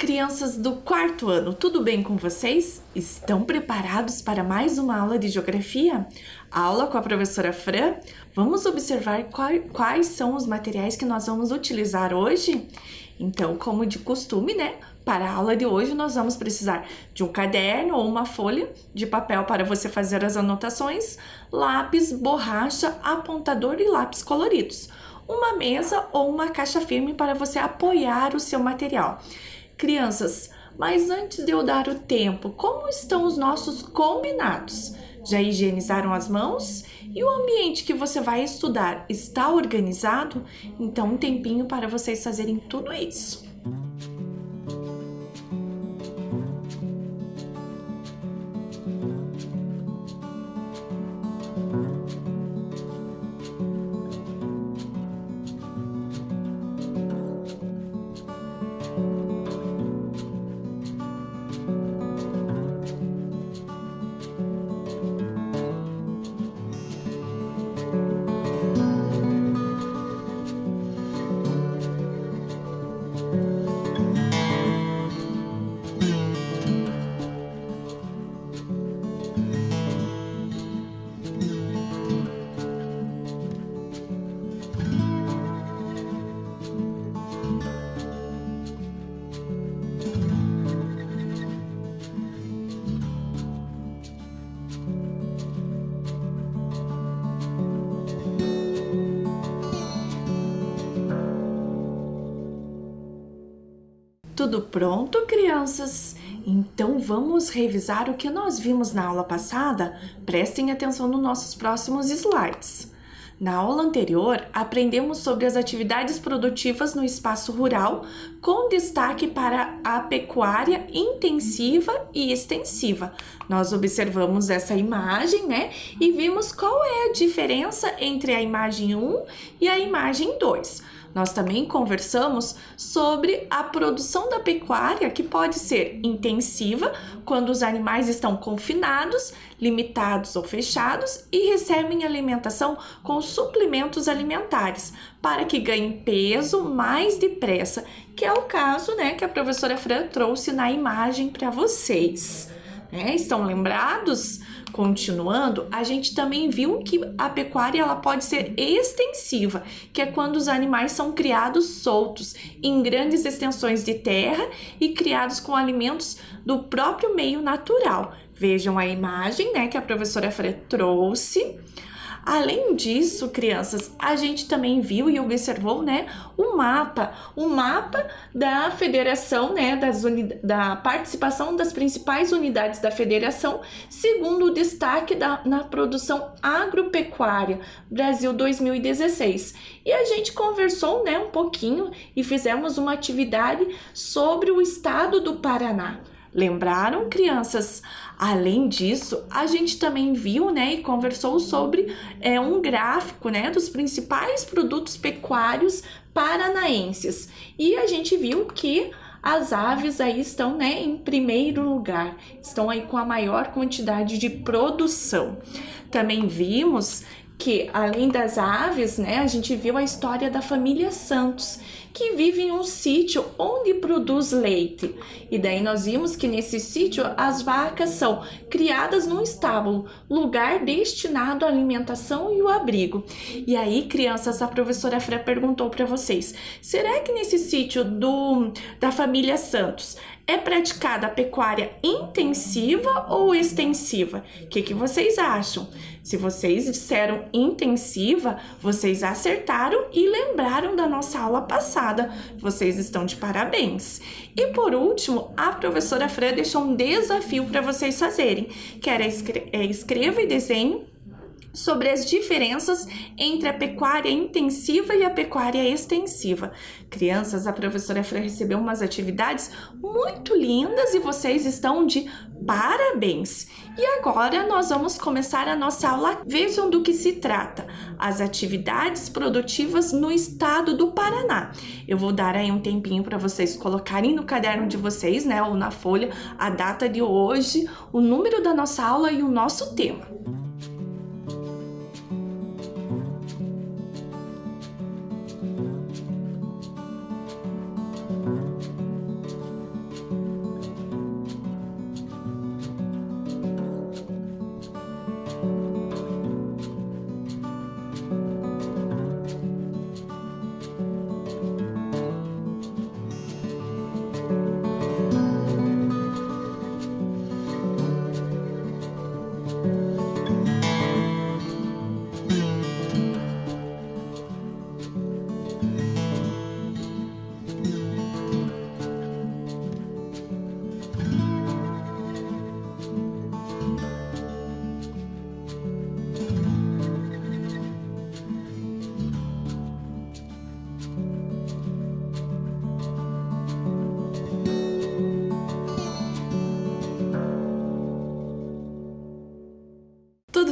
crianças do quarto ano, tudo bem com vocês? Estão preparados para mais uma aula de geografia? Aula com a professora Fran? Vamos observar quais são os materiais que nós vamos utilizar hoje? Então, como de costume, né? Para a aula de hoje, nós vamos precisar de um caderno ou uma folha de papel para você fazer as anotações, lápis, borracha, apontador e lápis coloridos, uma mesa ou uma caixa firme para você apoiar o seu material. Crianças, mas antes de eu dar o tempo, como estão os nossos combinados? Já higienizaram as mãos? E o ambiente que você vai estudar está organizado? Então, um tempinho para vocês fazerem tudo isso. Tudo pronto, crianças? Então vamos revisar o que nós vimos na aula passada? Prestem atenção nos nossos próximos slides. Na aula anterior, aprendemos sobre as atividades produtivas no espaço rural, com destaque para a pecuária intensiva e extensiva. Nós observamos essa imagem, né? E vimos qual é a diferença entre a imagem 1 e a imagem 2. Nós também conversamos sobre a produção da pecuária, que pode ser intensiva, quando os animais estão confinados, limitados ou fechados e recebem alimentação com suplementos alimentares, para que ganhem peso mais depressa, que é o caso, né, que a professora Fran trouxe na imagem para vocês. Estão lembrados? Continuando, a gente também viu que a pecuária ela pode ser extensiva, que é quando os animais são criados soltos em grandes extensões de terra e criados com alimentos do próprio meio natural. Vejam a imagem, né, que a professora Fran trouxe. Além disso, crianças, a gente também viu e observou, né, o mapa da federação, né, da participação das principais unidades da federação, segundo o destaque na produção agropecuária Brasil 2016. E a gente conversou, né, um pouquinho e fizemos uma atividade sobre o estado do Paraná. Lembraram, crianças? Além disso, a gente também viu, né, e conversou sobre um gráfico, né, dos principais produtos pecuários paranaenses. E a gente viu que as aves aí estão, né, em primeiro lugar, estão aí com a maior quantidade de produção. Também vimos que, além das aves, né, a gente viu a história da família Santos, que vive em um sítio onde produz leite. E daí nós vimos que nesse sítio as vacas são criadas num estábulo, lugar destinado à alimentação e o abrigo. E aí, crianças, a professora Fran perguntou para vocês, será que nesse sítio da família Santos é praticada a pecuária intensiva ou extensiva? O que vocês acham? Se vocês disseram intensiva, vocês acertaram e lembraram da nossa aula passada. Vocês estão de parabéns. E por último, a professora Fran deixou um desafio para vocês fazerem, que era escreva e desenhe sobre as diferenças entre a pecuária intensiva e a pecuária extensiva. Crianças, a professora Fran recebeu umas atividades muito lindas e vocês estão de parabéns! E agora nós vamos começar a nossa aula. Vejam do que se trata: as atividades produtivas no estado do Paraná. Eu vou dar aí um tempinho para vocês colocarem no caderno de vocês, né, ou na folha, a data de hoje, o número da nossa aula e o nosso tema.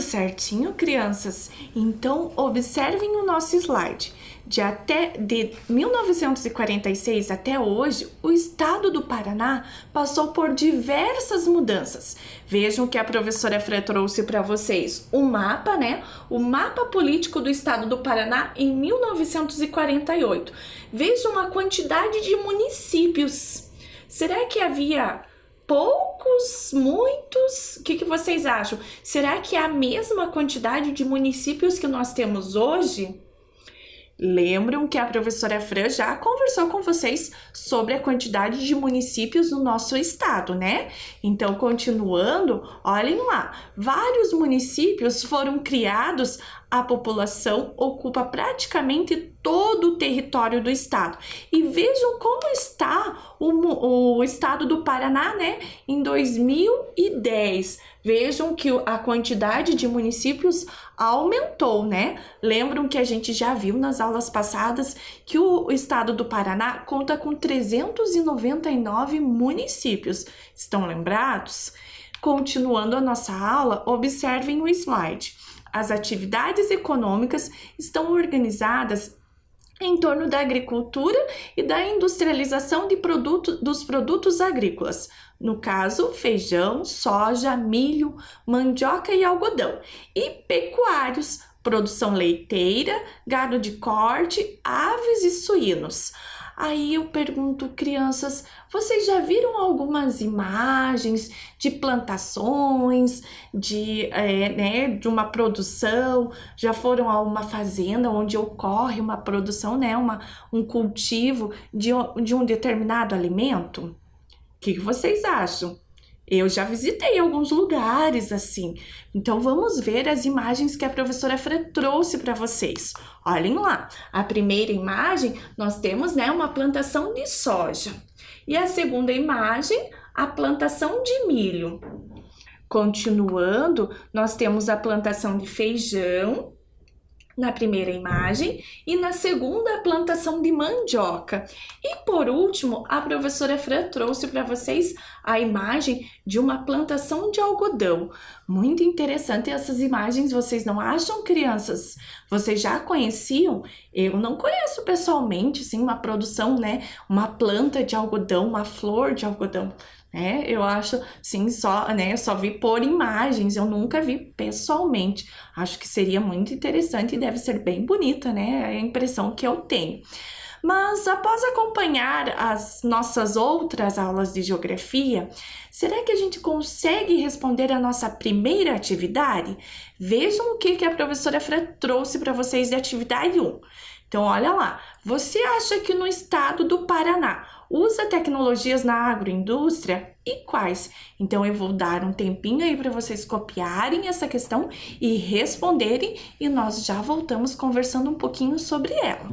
Tudo certinho, crianças? Então, observem o nosso slide. De 1946 até hoje, o estado do Paraná passou por diversas mudanças. Vejam que a professora Fran trouxe para vocês um mapa, né? O mapa político do estado do Paraná em 1948. Vejam a quantidade de municípios. Será que havia poucos, muitos? O que vocês acham? Será que é a mesma quantidade de municípios que nós temos hoje? Lembram que a professora Fran já conversou com vocês sobre a quantidade de municípios no nosso estado, né? Então, continuando, olhem lá, vários municípios foram criados, a população ocupa praticamente todo o território do estado. E vejam como está o estado do Paraná, né? Em 2010. Vejam que a quantidade de municípios aumentou, né? Lembram que a gente já viu nas aulas passadas que o estado do Paraná conta com 399 municípios. Estão lembrados? Continuando a nossa aula, observem o slide. As atividades econômicas estão organizadas em torno da agricultura e da industrialização dos produtos agrícolas. No caso, feijão, soja, milho, mandioca e algodão. E pecuários, produção leiteira, gado de corte, aves e suínos. Aí eu pergunto, crianças, vocês já viram algumas imagens de plantações, de uma produção? Já foram a uma fazenda onde ocorre uma produção, né, um cultivo de um determinado alimento? O que vocês acham? Eu já visitei alguns lugares assim. Então vamos ver as imagens que a professora Fran trouxe para vocês. Olhem lá. A primeira imagem, nós temos, né, uma plantação de soja. E a segunda imagem, a plantação de milho. Continuando, nós temos a plantação de feijão na primeira imagem e na segunda a plantação de mandioca. E por último, a professora Fran trouxe para vocês a imagem de uma plantação de algodão. Muito interessante essas imagens, vocês não acham, crianças? Vocês já conheciam? Eu não conheço pessoalmente, assim, uma produção, né? Uma planta de algodão, uma flor de algodão. Eu acho, sim, só vi por imagens, eu nunca vi pessoalmente. Acho que seria muito interessante e deve ser bem bonita, né? É a impressão que eu tenho. Mas após acompanhar as nossas outras aulas de geografia, será que a gente consegue responder a nossa primeira atividade? Vejam o que a professora Fran trouxe para vocês de atividade 1. Então, olha lá, você acha que no estado do Paraná usa tecnologias na agroindústria e quais? Então, eu vou dar um tempinho aí para vocês copiarem essa questão e responderem e nós já voltamos conversando um pouquinho sobre ela.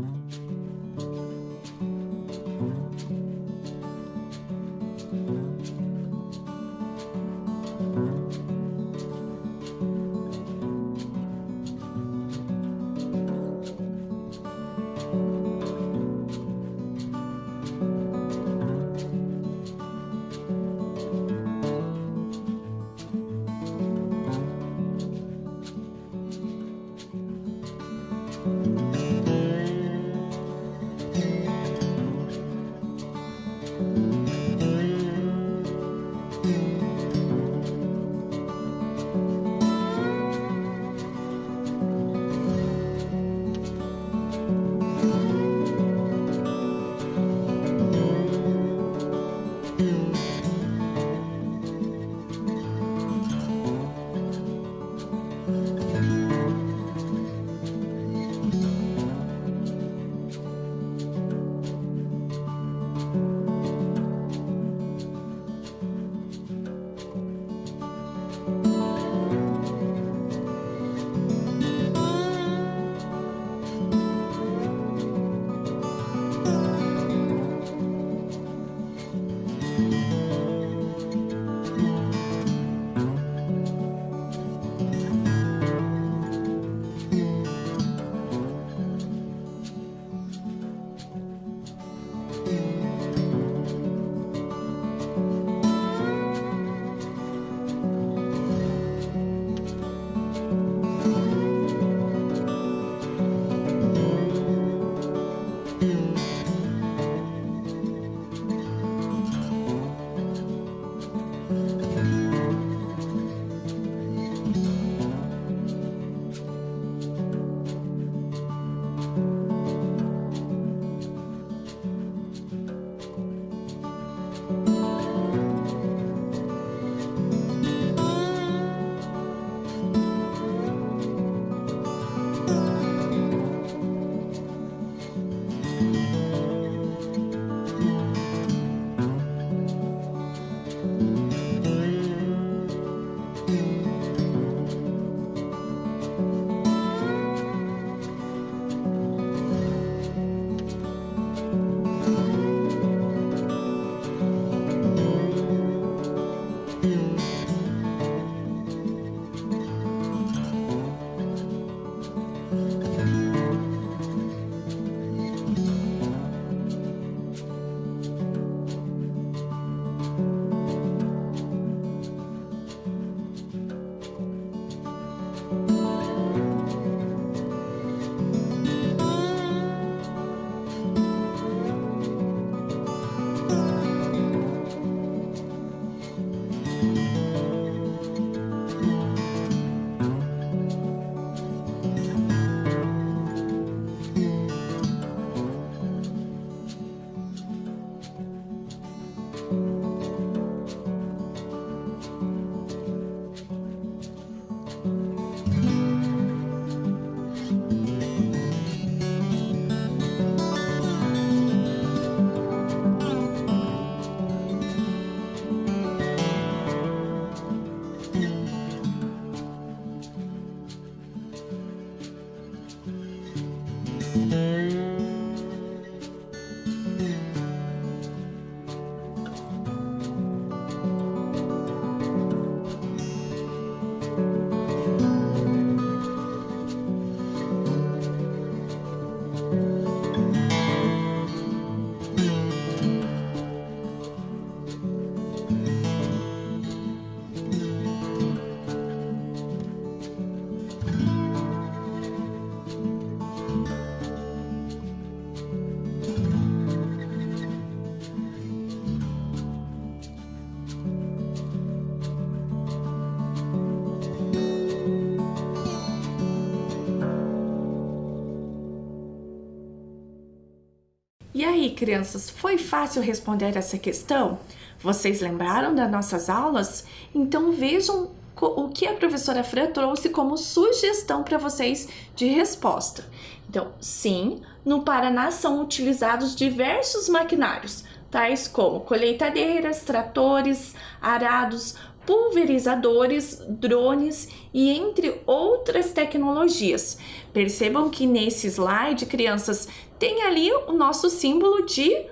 E aí, crianças, foi fácil responder essa questão? Vocês lembraram das nossas aulas? Então vejam o que a professora Fran trouxe como sugestão para vocês de resposta. Então, sim, no Paraná são utilizados diversos maquinários, tais como colheitadeiras, tratores, arados, pulverizadores, drones e entre outras tecnologias. Percebam que nesse slide, crianças, tem ali o nosso símbolo de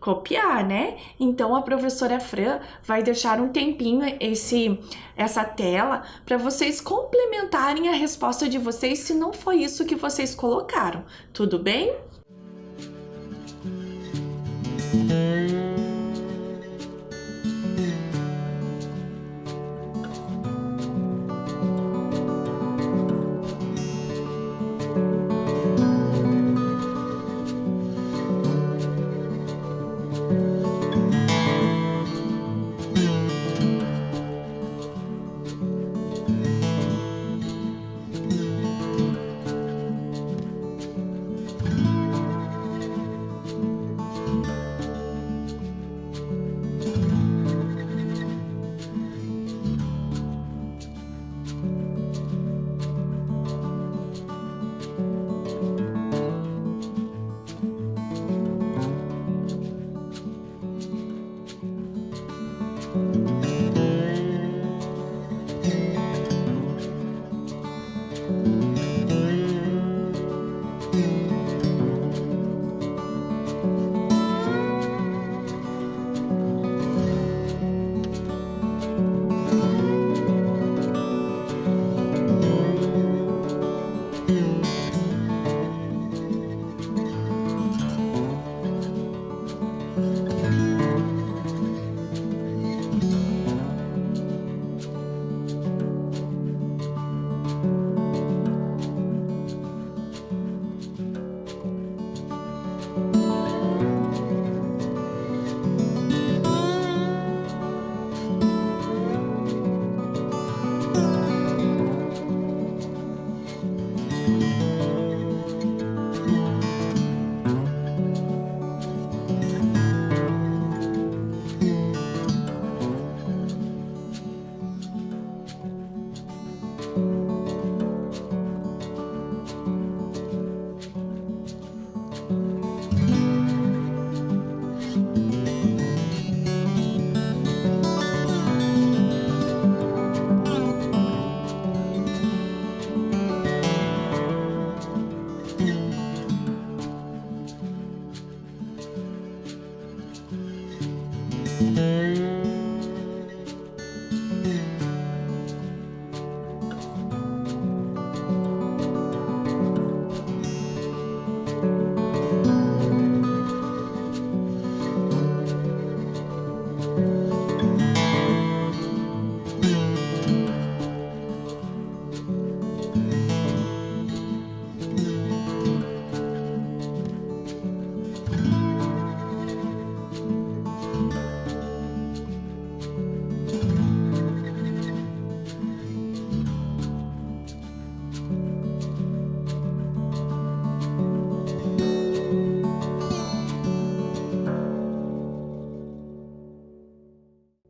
copiar, né? Então a professora Fran vai deixar um tempinho essa tela para vocês complementarem a resposta de vocês se não foi isso que vocês colocaram. Tudo bem?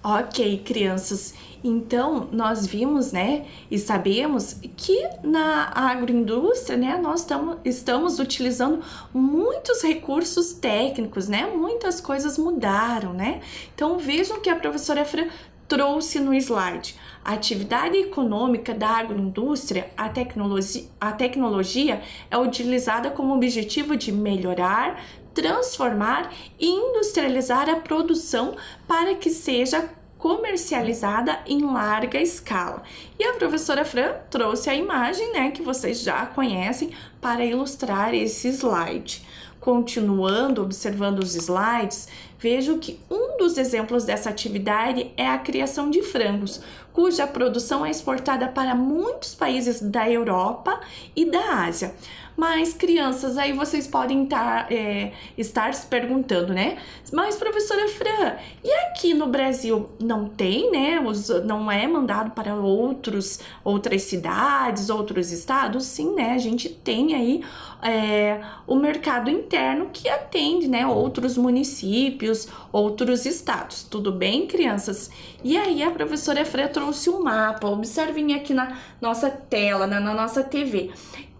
Ok, crianças. Então, nós vimos, né, e sabemos que na agroindústria, né, nós estamos utilizando muitos recursos técnicos, né? Muitas coisas mudaram, né? Então, vejam que a professora Fran trouxe no slide. A atividade econômica da agroindústria, a tecnologia é utilizada como objetivo de melhorar, transformar e industrializar a produção para que seja comercializada em larga escala. E a professora Fran trouxe a imagem, né, que vocês já conhecem para ilustrar esse slide. Continuando observando os slides, vejo que um dos exemplos dessa atividade é a criação de frangos, cuja produção é exportada para muitos países da Europa e da Ásia. Mas, crianças, aí vocês podem estar se perguntando, né? Mas, professora Fran, e aqui no Brasil não tem, né? Não é mandado para outras cidades, outros estados? Sim, né? A gente tem aí o mercado interno que atende, né? Outros municípios, outros estados. Tudo bem, crianças? E aí a professora Fran trouxe um mapa. Observem aqui na nossa tela, na nossa TV,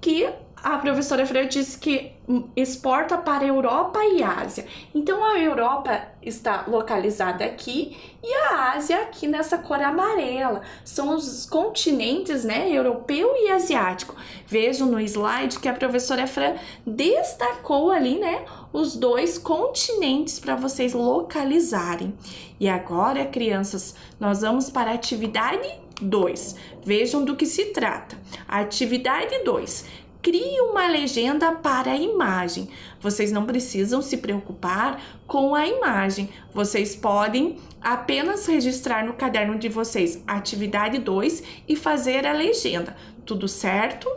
que a professora Fran disse que exporta para a Europa e Ásia. Então, a Europa está localizada aqui e a Ásia aqui nessa cor amarela. São os continentes, né, europeu e asiático. Vejam no slide que a professora Fran destacou ali, né, os dois continentes para vocês localizarem. E agora, crianças, nós vamos para a atividade 2. Vejam do que se trata. A atividade 2. Crie uma legenda para a imagem. Vocês não precisam se preocupar com a imagem. Vocês podem apenas registrar no caderno de vocês a atividade 2 e fazer a legenda. Tudo certo?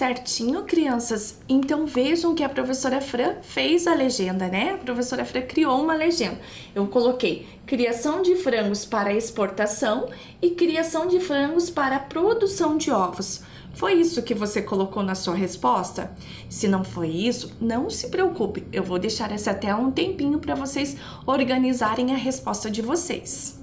Certinho, crianças? Então vejam que a professora Fran fez a legenda, né? A professora Fran criou uma legenda. Eu coloquei criação de frangos para exportação e criação de frangos para produção de ovos. Foi isso que você colocou na sua resposta? Se não foi isso, não se preocupe. Eu vou deixar essa tela um tempinho para vocês organizarem a resposta de vocês.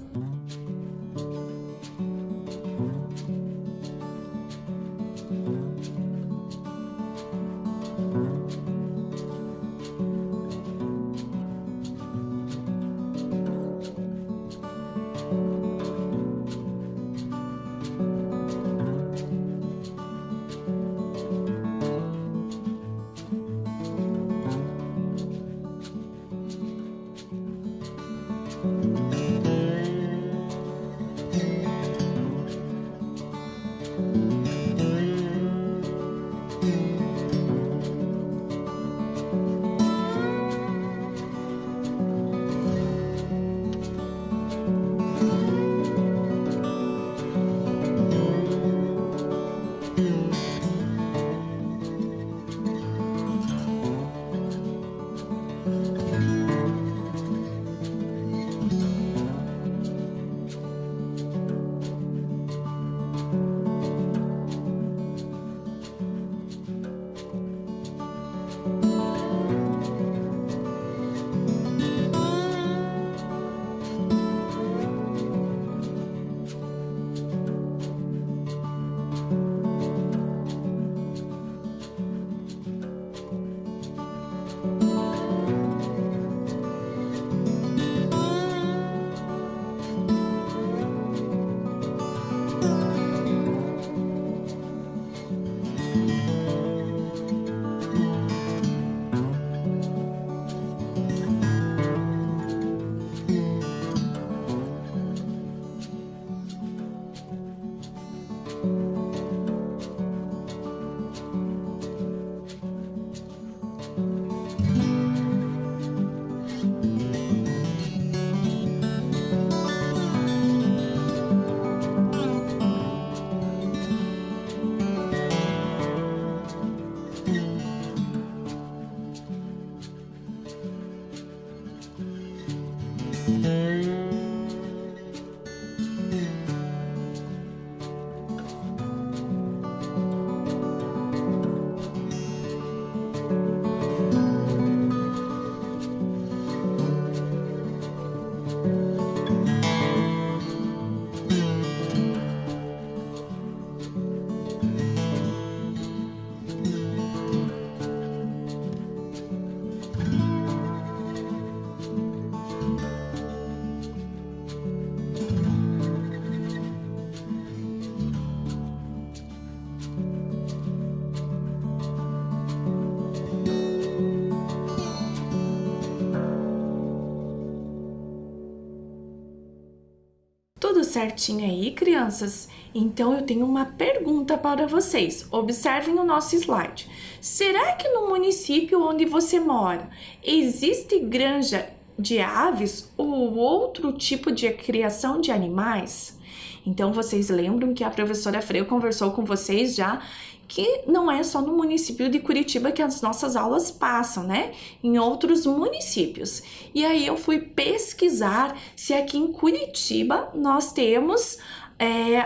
Tudo certinho aí, crianças? Então eu tenho uma pergunta para vocês. Observem o nosso slide. Será que no município onde você mora existe granja de aves ou outro tipo de criação de animais? Então vocês lembram que a professora Freio conversou com vocês já que não é só no município de Curitiba que as nossas aulas passam, né? Em outros municípios. E aí eu fui pesquisar se aqui em Curitiba nós temos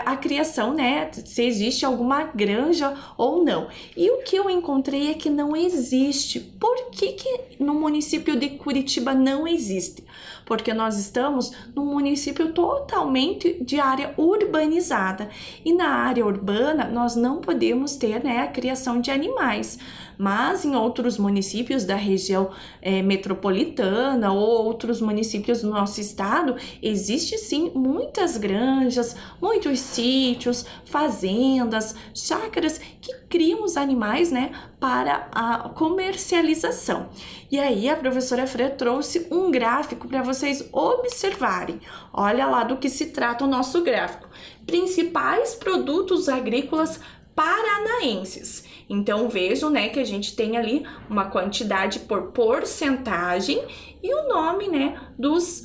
a criação, né? Se existe alguma granja ou não. E o que eu encontrei é que não existe. Por que no município de Curitiba não existe? Porque nós estamos num município totalmente de área urbanizada. E na área urbana, nós não podemos ter, né, a criação de animais. Mas em outros municípios da região metropolitana ou outros municípios do nosso estado, existe sim muitas granjas, muitos sítios, fazendas, chácaras que criam os animais, né, para a comercialização. E aí a professora Fran trouxe um gráfico para vocês observarem. Olha lá do que se trata o nosso gráfico. Principais produtos agrícolas paranaenses. Então vejam, né, que a gente tem ali uma quantidade por porcentagem e o nome, né, dos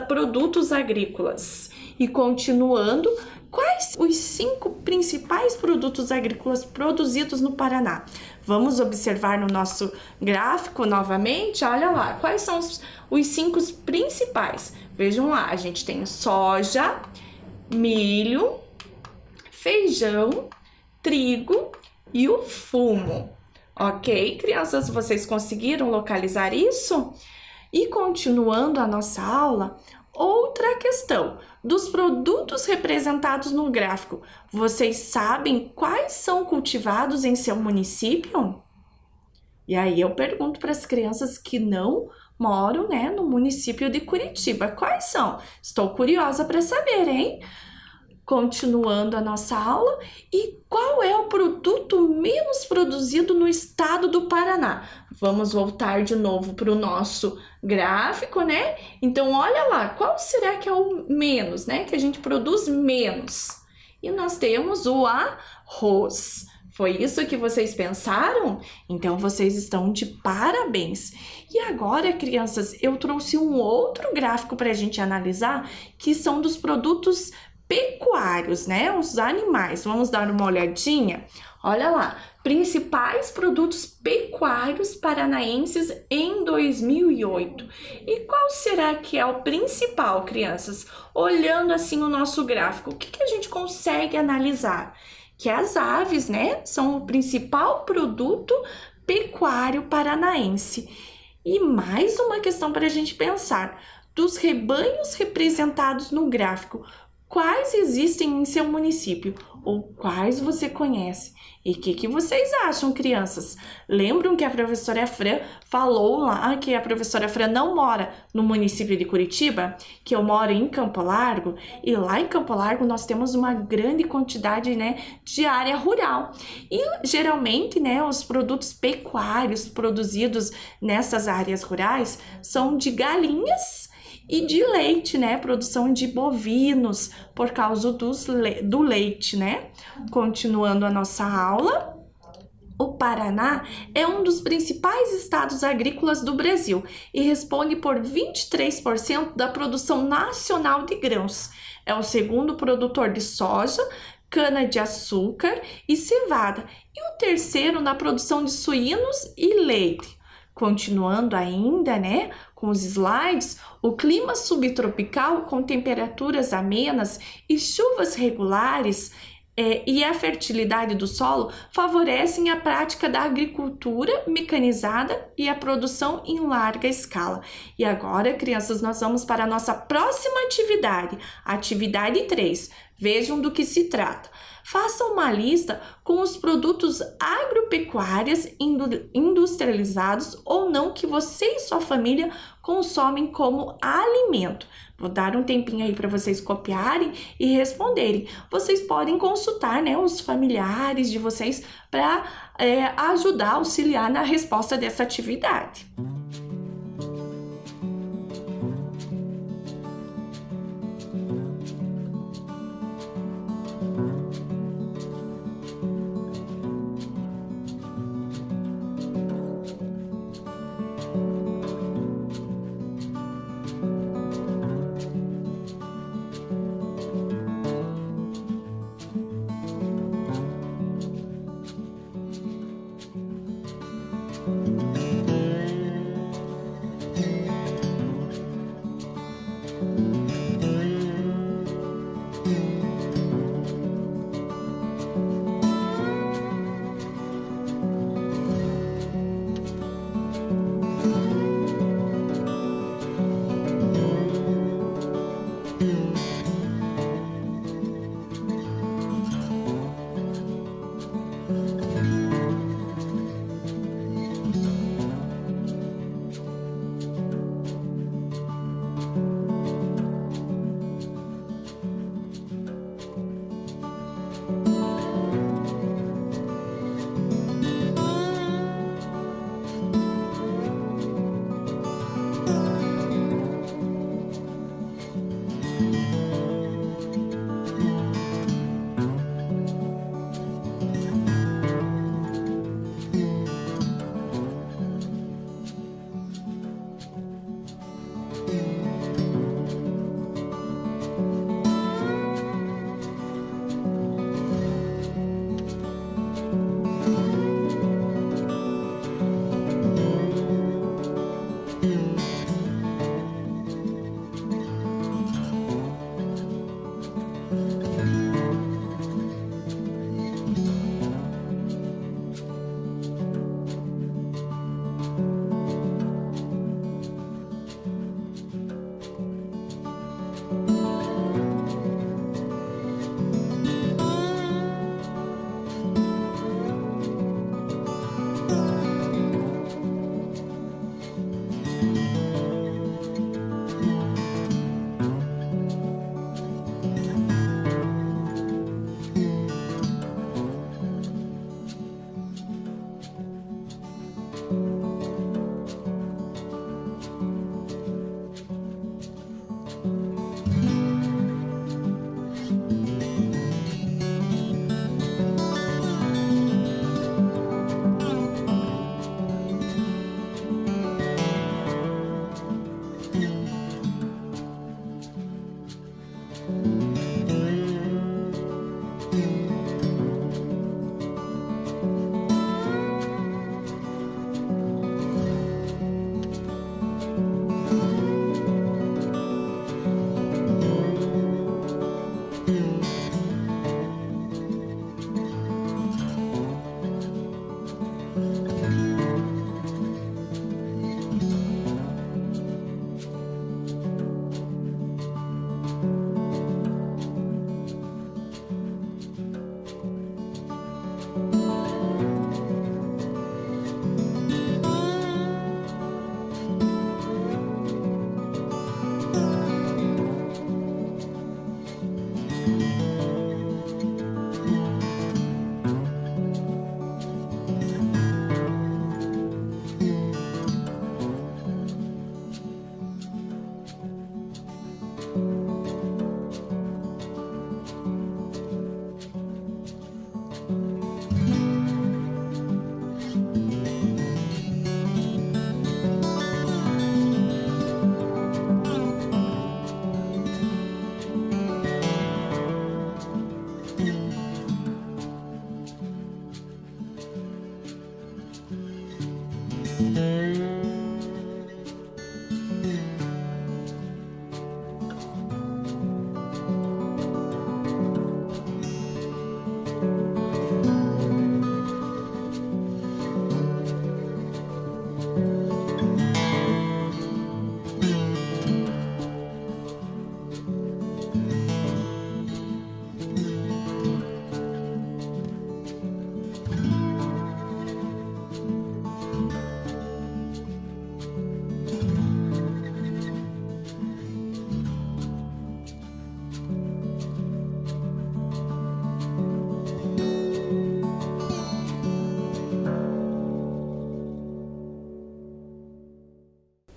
produtos agrícolas. E continuando, quais os 5 principais produtos agrícolas produzidos no Paraná? Vamos observar no nosso gráfico novamente. Olha lá, quais são os 5 principais? Vejam lá, a gente tem soja, milho, feijão, trigo e o fumo. Ok, crianças, vocês conseguiram localizar isso? E continuando a nossa aula, outra questão, dos produtos representados no gráfico, vocês sabem quais são cultivados em seu município? E aí eu pergunto para as crianças que não moram, né, no município de Curitiba, quais são? Estou curiosa para saber, hein? Continuando a nossa aula, e qual é o produto menos produzido no estado do Paraná? Vamos voltar de novo para o nosso gráfico, né? Então, olha lá, qual será que é o menos, né? Que a gente produz menos. E nós temos o arroz. Foi isso que vocês pensaram? Então, vocês estão de parabéns. E agora, crianças, eu trouxe um outro gráfico para a gente analisar, que são dos produtos pecuários, né? Os animais. Vamos dar uma olhadinha? Olha lá, principais produtos pecuários paranaenses em 2008. E qual será que é o principal, crianças? Olhando assim o nosso gráfico, o que a gente consegue analisar? Que as aves, né, são o principal produto pecuário paranaense. E mais uma questão para a gente pensar. Dos rebanhos representados no gráfico, quais existem em seu município ou quais você conhece? E o que vocês acham, crianças? Lembram que a professora Fran falou lá que a professora Fran não mora no município de Curitiba, que eu moro em Campo Largo, e lá em Campo Largo nós temos uma grande quantidade, né, de área rural. E geralmente, né, os produtos pecuários produzidos nessas áreas rurais são de galinhas e de leite, né? Produção de bovinos por causa do leite, né? Continuando a nossa aula, o Paraná é um dos principais estados agrícolas do Brasil e responde por 23% da produção nacional de grãos. É o segundo produtor de soja, cana-de-açúcar e cevada e o terceiro na produção de suínos e leite. Continuando ainda, né, com os slides, o clima subtropical com temperaturas amenas e chuvas regulares e a fertilidade do solo favorecem a prática da agricultura mecanizada e a produção em larga escala. E agora, crianças, nós vamos para a nossa próxima atividade, atividade 3. Vejam do que se trata. Faça uma lista com os produtos agropecuários industrializados ou não que você e sua família consomem como alimento. Vou dar um tempinho aí para vocês copiarem e responderem. Vocês podem consultar, né, os familiares de vocês para ajudar, auxiliar na resposta dessa atividade.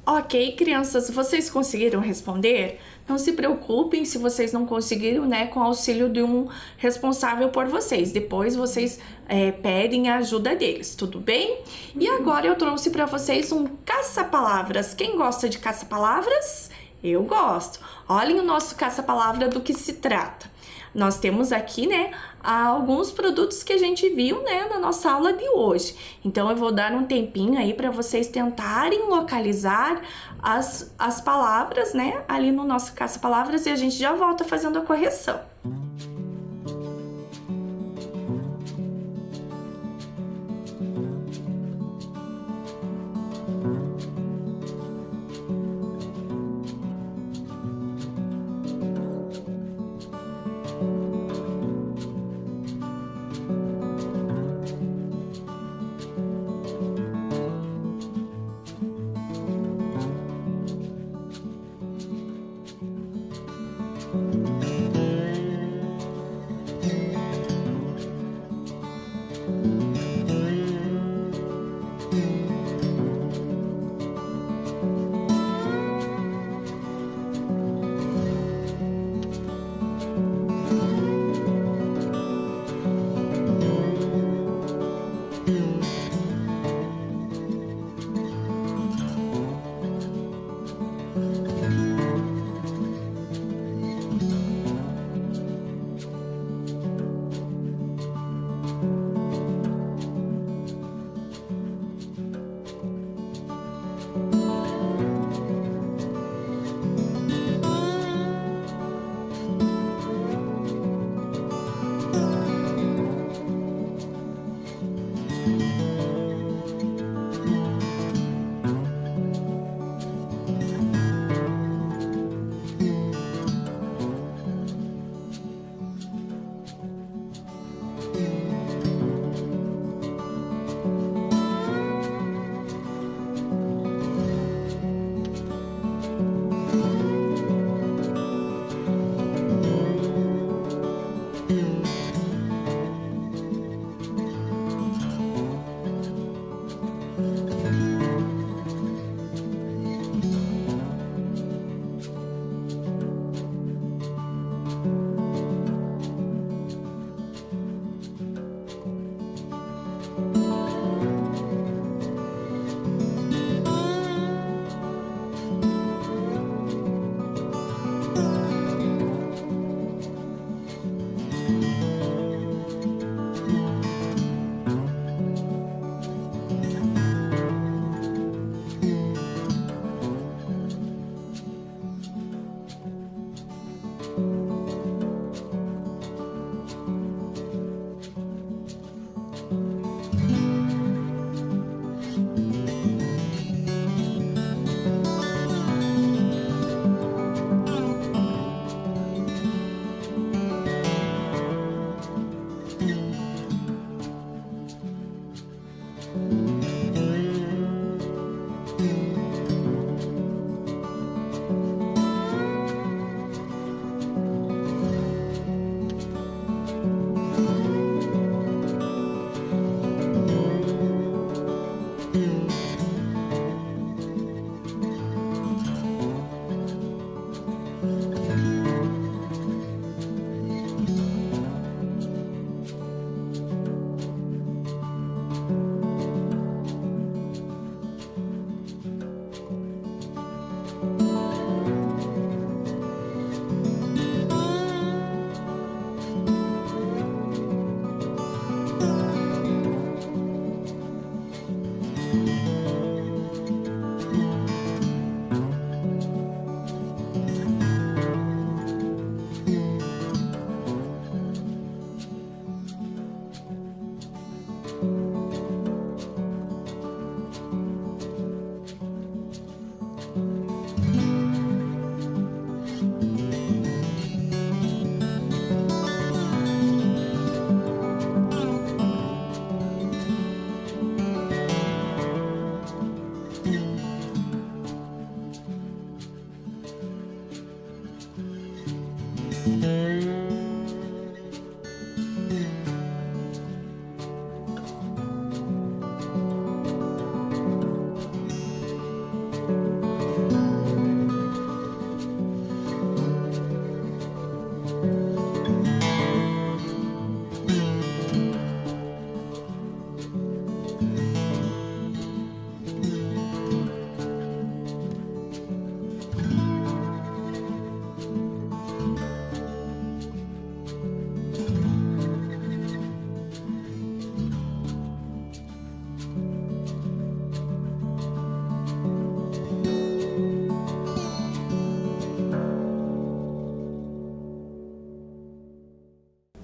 Ok, crianças, vocês conseguiram responder? Não se preocupem se vocês não conseguiram, né, com o auxílio de um responsável por vocês. Depois vocês pedem a ajuda deles, tudo bem? E agora eu trouxe para vocês um caça-palavras. Quem gosta de caça-palavras? Eu gosto. Olhem o nosso caça-palavra do que se trata. Nós temos aqui, né, alguns produtos que a gente viu, né, na nossa aula de hoje. Então, eu vou dar um tempinho aí para vocês tentarem localizar as palavras, né, ali no nosso caça-palavras e a gente já volta fazendo a correção.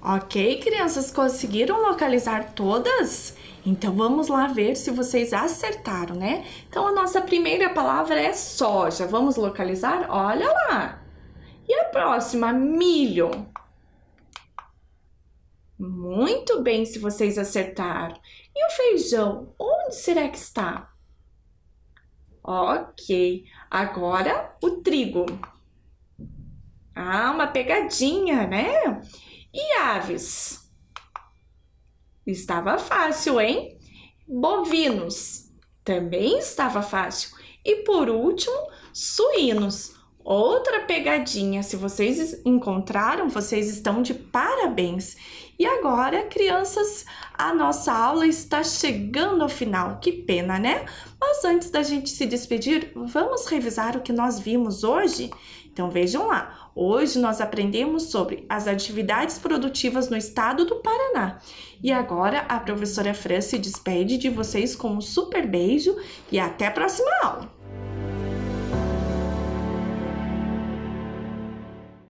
Ok, crianças, conseguiram localizar todas? Então vamos lá ver se vocês acertaram, né? Então a nossa primeira palavra é soja. Vamos localizar? Olha lá! E a próxima? Milho. Muito bem se vocês acertaram. E o feijão? Onde será que está? Ok, agora o trigo. Ah, uma pegadinha, né? E aves? Estava fácil, hein? Bovinos? Também estava fácil. E por último, suínos. Outra pegadinha. Se vocês encontraram, vocês estão de parabéns. E agora, crianças, a nossa aula está chegando ao final. Que pena, né? Mas antes da gente se despedir, vamos revisar o que nós vimos hoje? Então vejam lá. Hoje nós aprendemos sobre as atividades produtivas no estado do Paraná. E agora a professora Fran se despede de vocês com um super beijo e até a próxima aula.